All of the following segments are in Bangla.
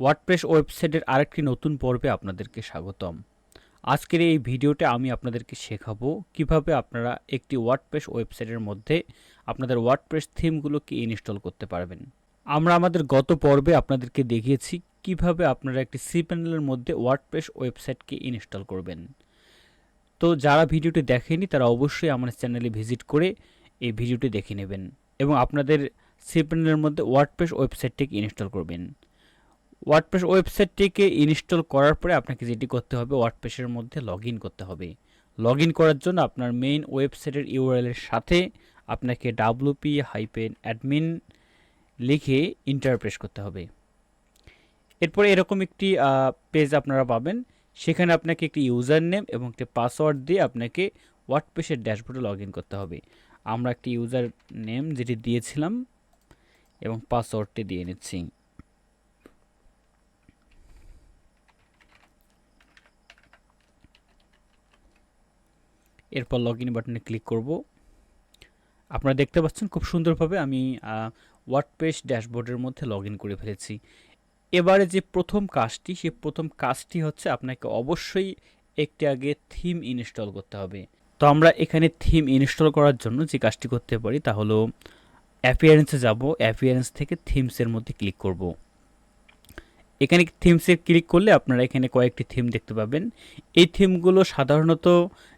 ওয়ার্ডপ্রেস ওয়েবসাইটের আরেকটি নতুন পর্বে আপনাদেরকে স্বাগতম। আজকের এই ভিডিওতে আমি আপনাদেরকে শেখাবো কিভাবে আপনারা একটি ওয়ার্ডপ্রেস ওয়েবসাইটের মধ্যে আপনাদের ওয়ার্ডপ্রেস থিমগুলোকে ইনস্টল করতে পারবেন। আমরা আমাদের গত পর্বে আপনাদেরকে দেখিয়েছি কিভাবে আপনারা একটি cPanel-এর মধ্যে ওয়ার্ডপ্রেস ওয়েবসাইটকে ইনস্টল করবেন। তো যারা ভিডিওটি দেখেনি তারা অবশ্যই আমার চ্যানেলে ভিজিট করে এই ভিডিওটি দেখে নেবেন এবং আপনাদের cPanel-এর মধ্যে ওয়ার্ডপ্রেস ওয়েবসাইটটিকে ইনস্টল করবেন। ওয়ার্ডপ্রেস ওয়েবসাইটটিকে ইনস্টল করার পরে আপনাকে যেটি করতে হবে, ওয়ার্ডপ্রেসের মধ্যে লগইন করতে হবে। লগইন করার জন্য আপনার মেইন ওয়েবসাইটের ইউআরএল এর সাথে আপনাকে wp-admin লিখে এন্টার প্রেস করতে হবে। এরপরে এরকম একটি পেজ আপনারা পাবেন। সেখানে আপনাকে একটি ইউজার নেম এবং একটি পাসওয়ার্ড দিয়ে আপনাকে ওয়ার্ডপ্রেসের ড্যাশবোর্ডে লগইন করতে হবে। আমরা একটি ইউজার নেম যেটি দিয়েছিলাম এবং পাসওয়ার্ডটি দিয়ে নিচ্ছি। এরপর লগইন বাটনে ক্লিক করব। আপনারা দেখতে পাচ্ছেন খুব সুন্দরভাবে আমি ওয়ার্ডপ্রেস ড্যাশবোর্ডের মধ্যে লগইন করে ফেলেছি। এবারে যে প্রথম কাজটি, সেই প্রথম কাজটি হচ্ছে আপনাকে অবশ্যই একটি আগে থিম ইনস্টল করতে হবে। তো আমরা এখানে থিম ইনস্টল করার জন্য যে কাজটি করতে পারি তা হলো অ্যাপিয়ারেন্সে যাব, অ্যাপিয়ারেন্স থেকে থিমসের মধ্যে ক্লিক করব। এখানে থিমসে ক্লিক করলে আপনারা এখানে কয়েকটি থিম দেখতে পাবেন। এই থিমগুলো সাধারণত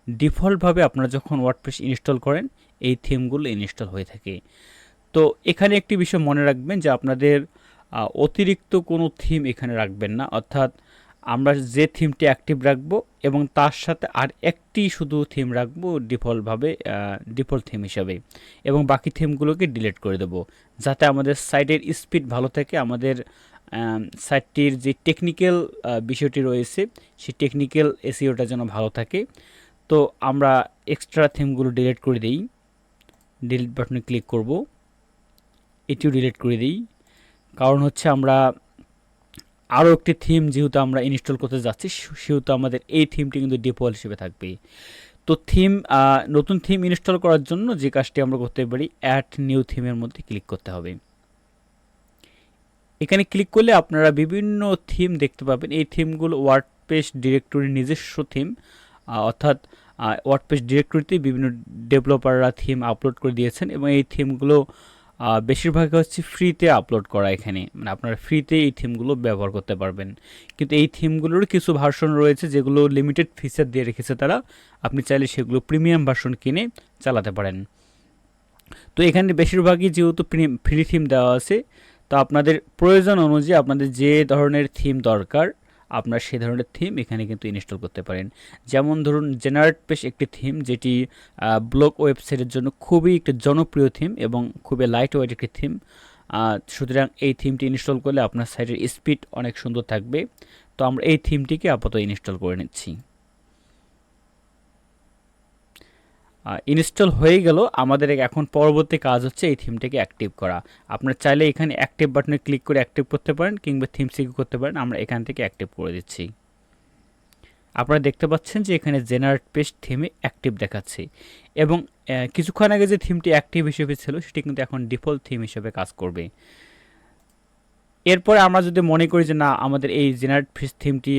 ডিফল্টভাবে আপনারা যখন ওয়ার্ডপ্রেস ইনস্টল করেন এই থিমগুলো ইনস্টল হয়ে থাকে। তো এখানে একটি বিষয় মনে রাখবেন যে আপনাদের অতিরিক্ত কোনো থিম এখানে রাখবেন না, অর্থাৎ আমরা যে থিমটি অ্যাক্টিভ রাখবো এবং তার সাথে আর একটি শুধু থিম রাখবো ডিফল্টভাবে, ডিফল্ট থিম হিসাবে, এবং বাকি থিমগুলোকে ডিলিট করে দেব যাতে আমাদের সাইটের স্পিড ভালো থাকে, আমাদের সাইটটির যে টেকনিক্যাল বিষয়টি রয়েছে সেই টেকনিক্যাল এসইওটা যেন ভালো থাকে। তো আমরা এক্সট্রা থিমগুলো ডিলিট করে দিই, ডিলিট বাটনে ক্লিক করব, এটিও ডিলিট করে দিই। কারণ হচ্ছে আমরা আরও একটি থিম যেহেতু আমরা ইনস্টল করতে যাচ্ছি সেহেতু আমাদের এই থিমটি কিন্তু ডিফল্ট হিসেবে থাকবে। তো থিম, নতুন থিম ইনস্টল করার জন্য যে কাজটি আমরা করতে পারি, অ্যাড নিউ থিমের মধ্যে ক্লিক করতে হবে। এখানে ক্লিক করলে আপনারা বিভিন্ন থিম দেখতে পাবেন। এই থিমগুলো ওয়ার্ডপ্রেস ডিরেক্টরির নিজস্ব থিম, অর্থাৎ ওয়ার্ডপ্রেস ডিরেক্টরিতে বিভিন্ন ডেভেলপাররা থিম আপলোড করে দিয়েছেন এবং এই থিমগুলো বেশিরভাগ হচ্ছে ফ্রিতে আপলোড করা। এখানে মানে আপনারা ফ্রিতে এই থিমগুলো ব্যবহার করতে পারবেন। কিন্তু এই থিমগুলোর কিছু ভার্সন রয়েছে যেগুলো লিমিটেড ফিচার দিয়ে রেখেছে তারা, আপনি চাইলে সেগুলো প্রিমিয়াম ভার্সন কিনে চালাতে পারেন। তো এখানে বেশিরভাগই যেহেতু ফ্রি থিম দেওয়া আছে, তো আপনাদের প্রয়োজন অনুযায়ী আপনাদের যে ধরনের থিম দরকার আপনার সেই ধরনের থিম এখানে কিন্তু ইনস্টল করতে পারেন। যেমন ধরুন জেনারেট পেজ একটি থিম যেটি ব্লগ ওয়েবসাইটের জন্য খুবই একটি জনপ্রিয় থিম এবং খুবই লাইট ওয়েট একটি থিম। সুতরাং এই থিমটি ইনস্টল করলে আপনার সাইটের স্পিড অনেক সুন্দর থাকবে। তো আমরা এই থিমটিকে আপাতত ইনস্টল করে নিচ্ছি। ইনস্টল হয়ে গেল। আমাদের এখন পরবর্তী কাজ হচ্ছে এই থিমটাকে অ্যাক্টিভ করা। আপনারা চাইলে এখানে অ্যাক্টিভ বাটনে ক্লিক করে অ্যাক্টিভ করতে পারেন কিংবা থিম সিলেক্ট করতে পারেন। আমরা এখান থেকে অ্যাক্টিভ করে দিচ্ছি। আপনারা দেখতে পাচ্ছেন যে এখানে জেনারেট পেজ থিমে অ্যাক্টিভ দেখাচ্ছে এবং কিছুক্ষণ আগে যে থিমটি অ্যাক্টিভ হিসেবে ছিল সেটি কিন্তু এখন ডিফল্ট থিম হিসেবে কাজ করবে। এরপরে আমরা যদি মনে করি যে না আমাদের এই জেনারেট পেজ থিমটি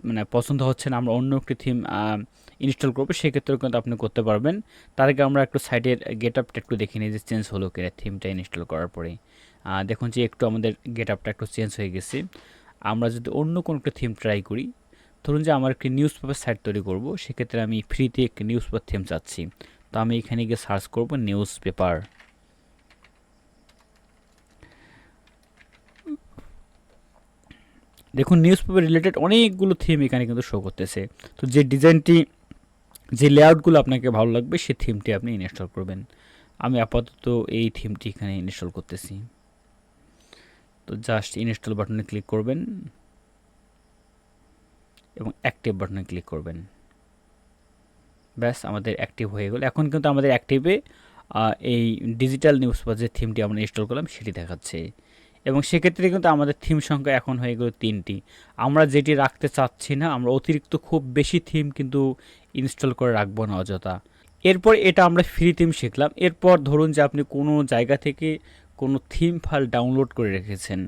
মানে পছন্দ হচ্ছে না, আমরা অন্য একটি থিম ইনস্টল করবো, সেক্ষেত্রেও কিন্তু আপনি করতে পারবেন। তার আগে আমরা একটু সাইটের গেট আপটা একটু দেখে নিই যে চেঞ্জ হলো কিনা থিমটা ইনস্টল করার পরে। দেখুন যে একটু আমাদের গেট আপটা একটু চেঞ্জ হয়ে গেছে। আমরা যদি অন্য কোনো একটা থিম ট্রাই করি, ধরুন যে আমার একটি নিউজ পেপার সাইট তৈরি করব, সেক্ষেত্রে আমি ফ্রিতে একটি নিউজ পেপার থিম চাচ্ছি। তো আমি এখানে গিয়ে সার্চ করব নিউজ পেপার। দেখুন নিউজ পেপার রিলেটেড অনেকগুলো থিম এখানে কিন্তু শো করতেছে। তো যে ডিজাইনটি, যে লেআউটগুলো আপনাকে ভালো লাগবে সেই থিমটি আপনি ইনস্টল করবেন। আমি আপাতত এই থিমটি এখানে ইনস্টল করতেছি। তো জাস্ট ইনস্টল বাটনে ক্লিক করবেন এবং অ্যাক্টিভ বাটনে ক্লিক করবেন। ব্যাস আমাদের অ্যাক্টিভ হয়ে গেল। এখন কিন্তু আমাদের অ্যাক্টিভে এই ডিজিটাল নিউজ পেপার যে থিমটি আমরা ইনস্টল করলাম সেটি দেখাচ্ছে এবং সেক্ষেত্রে কিন্তু আমাদের থিম সংখ্যা এখন হয়ে গেল 3টি। আমরা যেটি রাখতে চাচ্ছি না, আমরা অতিরিক্ত খুব বেশি থিম কিন্তু ইনস্টল করে রাখবো না অযথা। এরপর এটা আমরা ফ্রি থিম শিখলাম। এরপর ধরুন যে আপনি কোনো জায়গা থেকে কোনো থিম ফাইল ডাউনলোড করে রেখেছেন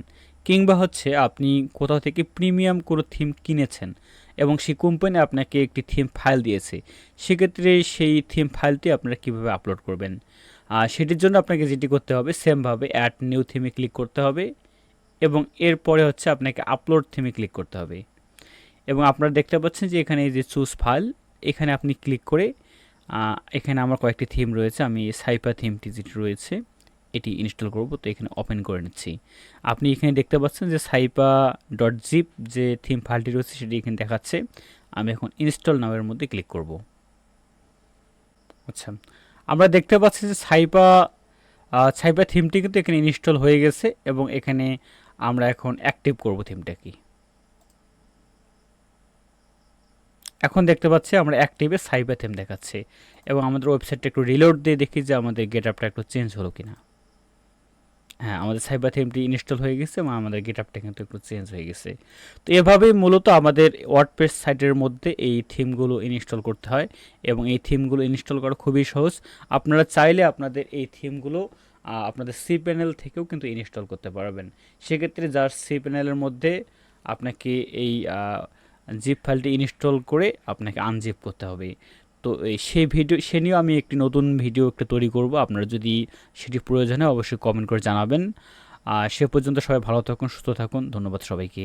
কিংবা হচ্ছে আপনি কোথাও থেকে প্রিমিয়াম কোনো থিম কিনেছেন এবং সেই কোম্পানি আপনাকে একটি থিম ফাইল দিয়েছে, সেক্ষেত্রে সেই থিম ফাইলটি আপনারা কীভাবে আপলোড করবেন, সেটির জন্য আপনাকে যেটি করতে হবে সেমভাবে অ্যাড নিউ থিমে ক্লিক করতে হবে এবং এরপরে হচ্ছে আপনাকে আপলোড থিমে ক্লিক করতে হবে। এবং আপনারা দেখতে পাচ্ছেন যে এখানে এই যে চুজ ফাইল, এখানে আপনি ক্লিক করে এখানে আমার কয়েকটি থিম রয়েছে, আমি সাইপা থিমটি যেটি রয়েছে এটি ইনস্টল করব, তো এখানে ওপেন করে নিচ্ছি। আপনি এখানে দেখতে পাচ্ছেন যে সাইপা ডট জিপ যে থিম ফাইলটি রয়েছে সেটি এখানে দেখাচ্ছে। আমি এখন ইনস্টল নাওয়ের মধ্যে ক্লিক করব। আচ্ছা, আমরা দেখতে পাচ্ছি যে সাইপা থিমটি কিন্তু এখানে ইনস্টল হয়ে গেছে এবং এখানে আমরা এখন অ্যাক্টিভ করব থিমটাকে। এখন দেখতে পাচ্ছি আমরা অ্যাক্টিভে সাইপা থিম দেখাচ্ছে এবং আমাদের ওয়েবসাইটটা একটু রিলোড দিয়ে দেখি যে আমাদের গেটআপটা একটু চেঞ্জ হলো কিনা। হ্যাঁ, আমাদের সাইপা থিমটি ইনস্টল হয়ে গেছে এবং আমাদের গেটআপটা কিন্তু একটু চেঞ্জ হয়ে গেছে। তো এভাবেই মূলত আমাদের ওয়ার্ডপ্রেস সাইটের মধ্যে এই থিমগুলো ইনস্টল করতে হয় এবং এই থিমগুলো ইনস্টল করা খুবই সহজ। আপনারা চাইলে আপনাদের এই থিমগুলো আপনাদের সি প্যানেল থেকেও কিন্তু ইনস্টল করতে পারবেন। সেক্ষেত্রে যার সি প্যানেলের মধ্যে আপনাকে এই জিপ ফাইলটি ইনস্টল করে আপনাকে আনজিপ করতে হবে। তো সে নিয়েও আমি একটি নতুন ভিডিও একটা তৈরি করব। আপনারা যদি সেটি প্রয়োজন হয় অবশ্যই কমেন্ট করে জানাবেন। সে পর্যন্ত সবাই ভালো থাকুন, সুস্থ থাকুন। ধন্যবাদ সবাইকে।